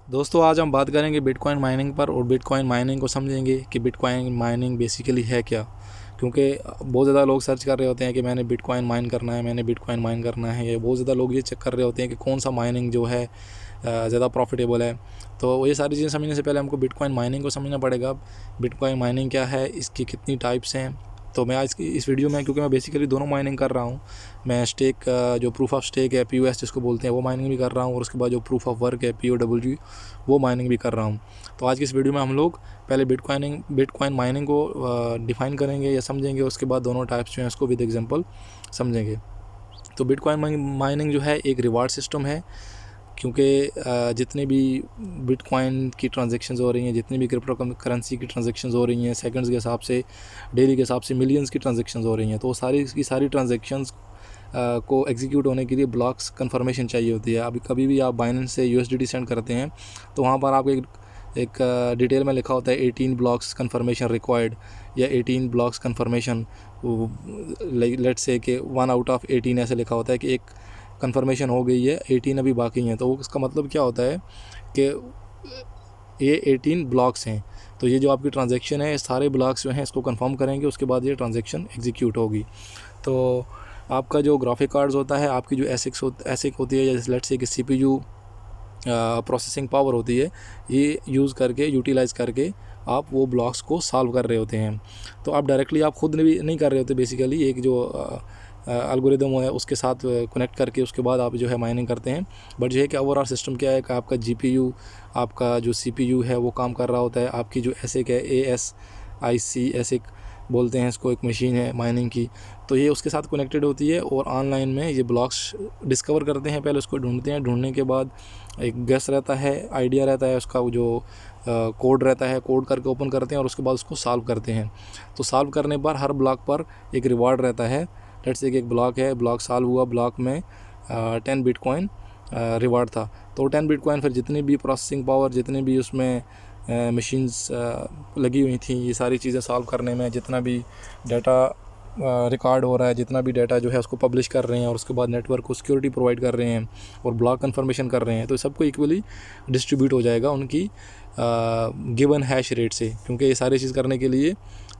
दोस्तों आज हम बात करेंगे बिटकॉइन माइनिंग पर और बिटकॉइन माइनिंग को समझेंगे कि बिटकॉइन माइनिंग बेसिकली है क्या। क्योंकि बहुत ज़्यादा लोग सर्च कर रहे होते हैं कि मैंने बिटकॉइन माइन करना है, मैंने बिटकॉइन माइन करना है। ये बहुत ज़्यादा लोग ये चेक कर रहे होते हैं कि कौन सा माइनिंग जो है ज़्यादा प्रॉफिटेबल है। तो ये सारी चीज़ें समझने से पहले हमको बिटकॉइन माइनिंग को समझना पड़ेगा। बिटकॉइन माइनिंग क्या है, इसकी कितनी टाइप्स हैं। तो मैं आज की इस वीडियो में, क्योंकि मैं बेसिकली दोनों माइनिंग कर रहा हूँ, मैं स्टेक जो प्रूफ ऑफ स्टेक है POS जिसको बोलते हैं वो माइनिंग भी कर रहा हूँ, और उसके बाद जो प्रूफ ऑफ वर्क है POWG वो माइनिंग भी कर रहा हूँ। तो आज की इस वीडियो में हम लोग पहले बिटकॉइन माइनिंग को डिफ़ाइन करेंगे या समझेंगे, उसके बाद दोनों टाइप्स जो हैं उसको विद एग्जांपल समझेंगे। तो बिटकॉइन माइनिंग जो है एक रिवार्ड सिस्टम है, क्योंकि जितने भी बिटकॉइन की ट्रांजैक्शंस हो रही हैं, जितनी भी क्रिप्टो करेंसी की ट्रांजैक्शंस हो रही हैं, सेकंड्स के हिसाब से, डेली के हिसाब से मिलियंस की ट्रांजैक्शंस हो रही हैं, तो वो सारी की सारी ट्रांजैक्शंस को एग्जीक्यूट होने के लिए ब्लॉक्स कंफर्मेशन चाहिए होती है। अभी कभी भी आप बाइनेंस से USDT सेंड करते हैं तो वहाँ पर आपको एक डिटेल में लिखा होता है 18 ब्लॉक्स कंफर्मेशन रिक्वायर्ड, या 18 ब्लॉक्स कंफर्मेशन, लेट्स से कि 1 आउट ऑफ 18 ऐसे लिखा होता है कि एक कंफर्मेशन हो गई है, 18 अभी बाकी हैं। तो वो इसका मतलब क्या होता है कि ये 18 ब्लॉक्स हैं। तो ये जो आपकी ट्रांजैक्शन है, सारे ब्लॉक्स जो हैं इसको कंफर्म करेंगे, उसके बाद ये ट्रांजैक्शन एग्जीक्यूट होगी। तो आपका जो ग्राफिक कार्ड्स होता है, आपकी जो एसिक होती है, जैसे लेट्स से कि CPU प्रोसेसिंग पावर होती है, ये यूज़ करके, यूटिलाइज़ करके आप वो ब्लॉक्स को सॉल्व कर रहे होते हैं। तो आप डायरेक्टली आप खुद भी नहीं कर रहे होते, बेसिकली एक जो एल्गोरिदम है उसके साथ कनेक्ट करके उसके बाद आप जो है माइनिंग करते हैं। बट जो है कि ओवरऑल सिस्टम क्या है कि आपका GPU, आपका जो CPU है वो काम कर रहा होता है, आपकी जो एसिक है ASIC एसिक बोलते हैं इसको, एक मशीन है माइनिंग की, तो ये उसके साथ कनेक्टेड होती है और ऑनलाइन में ये ब्लॉक्स डिस्कवर करते हैं। पहले उसको ढूंढते हैं, ढूंढने के बाद एक गेस रहता है, आइडिया रहता है, उसका जो कोड रहता है, कोड करके ओपन करते हैं और उसके बाद उसको सॉल्व करते हैं। तो सॉल्व करने पर हर ब्लॉक पर एक रिवार्ड रहता है। लेट्स से एक ब्लॉक है, ब्लॉक सॉल्व हुआ, ब्लॉक में 10 बिटकॉइन रिवार्ड था। तो 10 बिटकॉइन फिर जितनी भी प्रोसेसिंग पावर, जितनी भी उसमें मशीन्स लगी हुई थी, ये सारी चीज़ें सॉल्व करने में, जितना भी डाटा रिकॉर्ड हो रहा है, जितना भी डाटा जो है उसको पब्लिश कर रहे हैं और उसके बाद नेटवर्क को सिक्योरिटी प्रोवाइड कर रहे हैं और ब्लॉक कन्फर्मेशन कर रहे हैं, तो सबको इक्वली डिस्ट्रीब्यूट हो जाएगा उनकी गिवन हैश रेट से। क्योंकि ये सारी चीज़ करने के लिए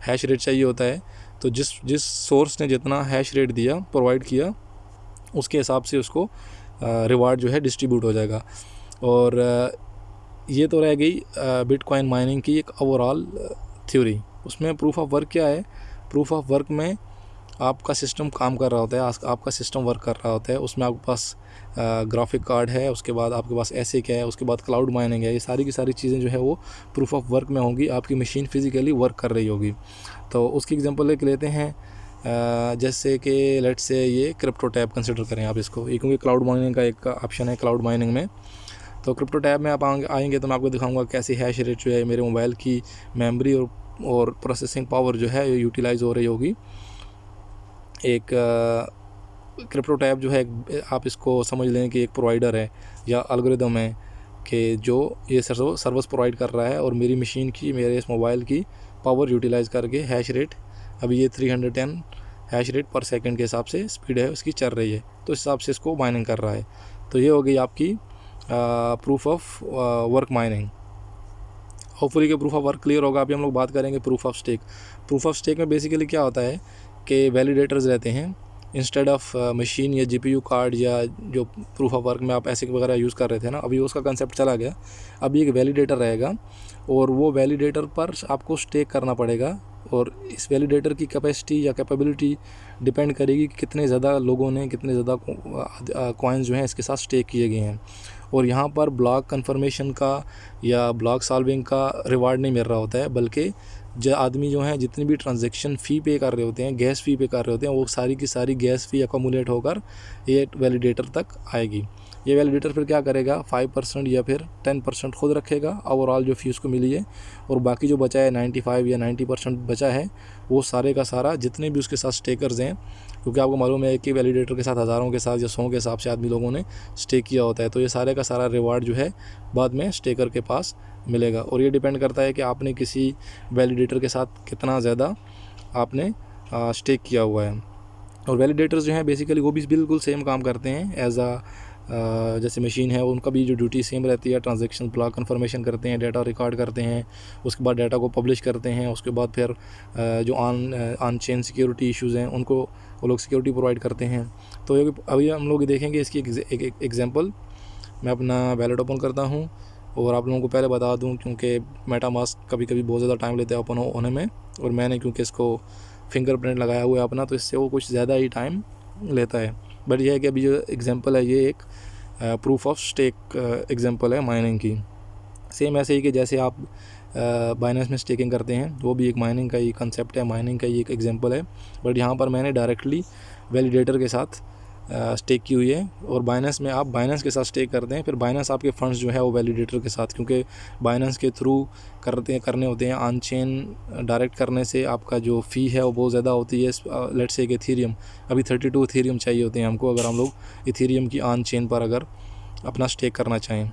हैश रेट चाहिए होता है। तो जिस सोर्स ने जितना हैश रेट दिया, प्रोवाइड किया, उसके हिसाब से उसको रिवार्ड जो है डिस्ट्रीब्यूट हो जाएगा। और ये तो रह गई बिटकॉइन माइनिंग की एक ओवरऑल थ्योरी। उसमें प्रूफ ऑफ वर्क क्या है? प्रूफ ऑफ वर्क में आपका सिस्टम काम कर रहा होता है, आपका सिस्टम वर्क कर रहा होता है, उसमें आपके पास ग्राफिक कार्ड है, उसके बाद आपके पास एसिक है, उसके बाद क्लाउड माइनिंग है। ये सारी की सारी चीज़ें जो है वो प्रूफ ऑफ वर्क में होंगी, आपकी मशीन फिज़िकली वर्क कर रही होगी। तो उसकी एग्जांपल एक लेते हैं, जैसे कि लेट्स से ये क्रिप्टो टैब कंसिडर करें आप इसको, ये क्योंकि क्लाउड माइनिंग का एक ऑप्शन है क्लाउड माइनिंग में। तो क्रिप्टो टैब में आप आएंगे तो मैं आपको दिखाऊंगा कैसी हैश रेट जो है मेरे मोबाइल की मेमोरी और प्रोसेसिंग पावर जो है यूटिलाइज़ हो रही होगी। एक क्रिप्टो टैब जो है, आप इसको समझ लें कि एक प्रोवाइडर है या एल्गोरिदम है कि जो ये सर्विस प्रोवाइड कर रहा है, और मेरी मशीन की, मेरे इस मोबाइल की पावर यूटिलाइज़ करके हैश रेट, अभी ये 310 हैश रेट पर सेकंड के हिसाब से स्पीड है उसकी चल रही है, तो इस हिसाब से इसको माइनिंग कर रहा है। तो ये हो गई आपकी proof of work mining. Hopefully के प्रूफ ऑफ वर्क क्लियर होगा। अभी हम लोग बात करेंगे proof of stake. Proof of stake में बेसिकली क्या होता है कि वैलिडेटर्स रहते हैं इंस्टेड ऑफ मशीन या GPU कार्ड, या जो प्रूफ ऑफ वर्क में आप एसिक वगैरह यूज़ कर रहे थे ना, अभी उसका कंसेप्ट चला गया। अभी एक वैलिडेटर रहेगा और वो वैलिडेटर पर आपको स्टेक करना पड़ेगा, और इस वैलिडेटर की कैपेसिटी या कैपेबिलिटी डिपेंड करेगी कि कितने ज़्यादा लोगों ने, कितने ज़्यादा कॉइन्स जो हैं इसके साथ स्टेक किए गए हैं। और यहाँ पर ब्लॉक कन्फर्मेशन का या ब्लॉक सॉल्विंग का रिवार्ड नहीं मिल रहा होता है, बल्कि जो आदमी जो हैं जितनी भी ट्रांजैक्शन फ़ी पे कर रहे होते हैं, गैस फ़ी पे कर रहे होते हैं, वो सारी की सारी गैस फ़ी अकोमुलेट होकर ये वैलिडेटर तक आएगी। ये वैलिडेटर फिर क्या करेगा, 5% या फिर 10% खुद रखेगा ओवरऑल जो फ़ी उसको मिली है, और बाकी जो बचा है 95 या 90% बचा है, वो सारे का सारा जितने भी उसके साथ स्टेकर्स हैं, क्योंकि आपको मालूम है कि वैलिडेटर के साथ हज़ारों के साथ या 100 के हिसाब से आदमी लोगों ने स्टेक किया होता है, तो ये सारे का सारा रिवार्ड जो है बाद में स्टेकर के पास मिलेगा। और ये डिपेंड करता है कि आपने किसी वैलिडेटर के साथ कितना ज़्यादा आपने स्टेक किया हुआ है। और वैलिडेटर्स जो हैं बेसिकली वो भी बिल्कुल सेम काम करते हैं एज जैसे मशीन है उनका भी जो ड्यूटी सेम रहती है, ट्रांजैक्शन ब्लॉक कन्फर्मेशन करते हैं, डाटा रिकॉर्ड करते हैं, उसके बाद डाटा को पब्लिश करते हैं, उसके बाद फिर जो ऑन चेन सिक्योरिटी इश्यूज़ हैं उनको वो लोग सिक्योरिटी प्रोवाइड करते हैं। तो अभी हम लोग देखेंगे इसकी एक एग्जांपल। मैं अपना वैलेट ओपन करता हूँ और आप लोगों को पहले बता दूँ, क्योंकि मेटामास्क कभी कभी बहुत ज़्यादा टाइम लेता है ओपन होने में, और मैंने क्योंकि इसको फिंगरप्रिंट लगाया हुआ है अपना, तो इससे वो कुछ ज़्यादा ही टाइम लेता है। बट यह है कि अभी जो एग्जांपल है ये एक प्रूफ ऑफ स्टेक एग्जांपल है माइनिंग की। सेम ऐसे ही कि जैसे आप बाइनेंस में स्टेकिंग करते हैं, वो भी एक माइनिंग का ही कंसेप्ट है, माइनिंग का ही एक एग्जांपल है। बट यहाँ पर मैंने डायरेक्टली वैलिडेटर के साथ स्टेक की हुई है, और बाइनेंस में आप बाइनेंस के साथ स्टेक करते हैं, फिर बाइनेंस आपके फंड्स जो है वो वैलिडेटर के साथ, क्योंकि बाइनेंस के थ्रू करने होते हैं। ऑन चेन डायरेक्ट करने से आपका जो फ़ी है वो बहुत ज़्यादा होती है। लेट्स से कि इथेरियम, अभी 32 इथेरियम चाहिए होते हैं हमको अगर हम लोग इथेरियम की ऑन चेन पर अगर अपना स्टेक करना चाहें।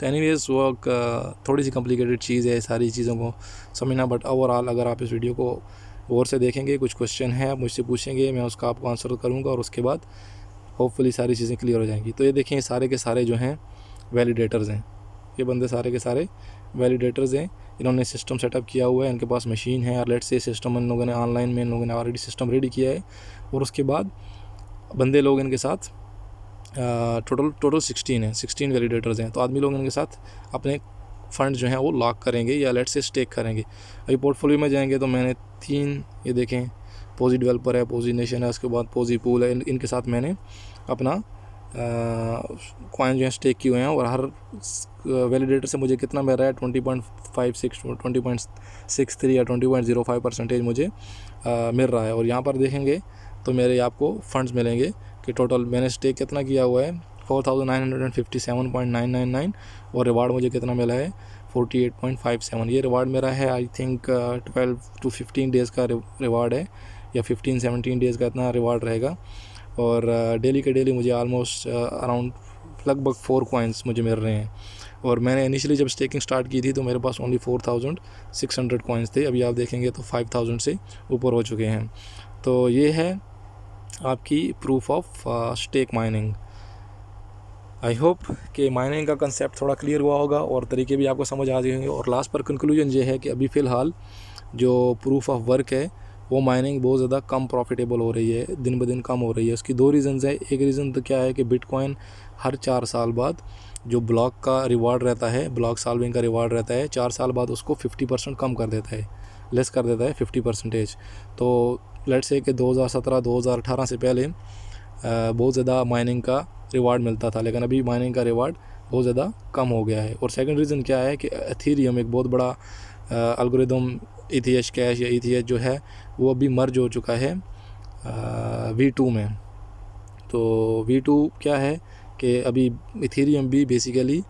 तो एनीवेज़ वो थोड़ी सी कॉम्प्लिकेटेड चीज़ है सारी चीज़ों को समझना, बट ओवरऑल अगर आप इस वीडियो को गौर से देखेंगे, कुछ क्वेश्चन है आप मुझसे पूछेंगे, मैं उसका आपको आंसर करूँगा, और उसके बाद होपफुली सारी चीज़ें क्लियर हो जाएंगी। तो ये देखें, सारे के सारे जो हैं वैलिडेटर्स हैं, ये बंदे सारे के सारे वैलिडेटर्स हैं। इन्होंने सिस्टम सेटअप किया हुआ है, इनके पास मशीन है, और लेट्स से सिस्टम इन लोगों ने ऑनलाइन में इन लोगों ने ऑलरेडी सिस्टम रेडी किया है, और उसके बाद बंदे लोग इनके साथ टोटल 16 वैलिडेटर्स हैं। तो आदमी लोग इनके साथ अपने फ़ंड जो हैं वो लॉक करेंगे या लेट्स से स्टेक करेंगे। अभी पोर्टफोलियो में जाएंगे तो मैंने 3 ये देखें, पोजी डेवलपर है, पोजी नेशन है, उसके बाद पोजी पूल है, इनके साथ मैंने अपना कॉइन जो है स्टेक किए हुए हैं, और हर वैलिडेटर से मुझे कितना मिल रहा है, 20.56 20.63 या 20.05% मुझे मिल रहा है। और यहाँ पर देखेंगे तो मेरे आपको फ़ंड्स मिलेंगे कि टोटल मैंने स्टेक कितना किया हुआ है, 4957.999, और रिवार्ड मुझे कितना मिला है, 48.57। ये रिवार्ड मेरा है आई थिंक 12 to 15 डेज़ का रिवार्ड है, या 15-17 डेज़ का इतना रिवार्ड रहेगा। और डेली के डेली मुझे ऑलमोस्ट अराउंड लगभग 4 कॉइन्स मुझे मिल रहे हैं। और मैंने इनिशियली जब स्टेकिंग स्टार्ट की थी तो मेरे पास ओनली 4600 कॉइन्स थे, अभी आप देखेंगे तो 5000 से ऊपर हो चुके हैं। तो ये है आपकी proof of stake mining. I hope कि माइनिंग का कंसेप्ट थोड़ा क्लियर हुआ होगा और तरीके भी आपको समझ आ गए होंगे। और लास्ट पर कंक्लूजन ये है कि अभी फ़िलहाल जो प्रूफ ऑफ वर्क है वो माइनिंग बहुत ज़्यादा कम प्रॉफिटेबल हो रही है, दिन ब दिन कम हो रही है। उसकी 2 रीज़न्स है। एक रीज़न तो क्या है कि बिटकॉइन हर 4 साल बाद जो ब्लॉक का रिवार्ड रहता है, ब्लॉक सॉल्विंग का रिवार्ड रहता है, 4 साल बाद उसको 50% कम कर देता है, लेस कर देता है 50%। तो लेट्स से कि 2017-2018 से पहले बहुत ज़्यादा माइनिंग का रिवार्ड मिलता था, लेकिन अभी माइनिंग का रिवार्ड बहुत ज़्यादा कम हो गया है। और सेकंड रीज़न क्या है कि एथेरियम एक बहुत बड़ा एल्गोरिदम, ETH कैश या ETH जो है वो अभी मर्ज हो चुका है V2 में। तो V2 क्या है कि अभी इथेरियम भी basically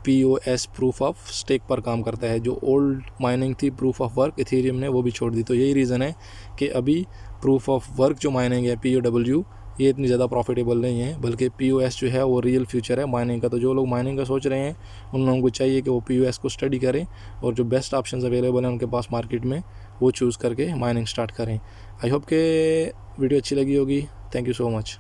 POS proof of stake पर काम करता है। जो ओल्ड माइनिंग थी प्रूफ ऑफ वर्क, इथेरियम ने वो भी छोड़ दी। तो यही रीज़न है कि अभी प्रूफ ऑफ वर्क जो माइनिंग है POW, ये इतनी ज़्यादा प्रॉफिटेबल नहीं है, बल्कि POS जो है वो रियल फ्यूचर है माइनिंग का। तो जो लोग माइनिंग का सोच रहे हैं उन लोगों को चाहिए कि वो POS को स्टडी करें, और जो बेस्ट ऑप्शंस अवेलेबल हैं उनके पास मार्केट में वो चूज़ करके माइनिंग स्टार्ट करें। आई होप के वीडियो अच्छी लगी होगी। Thank you so much.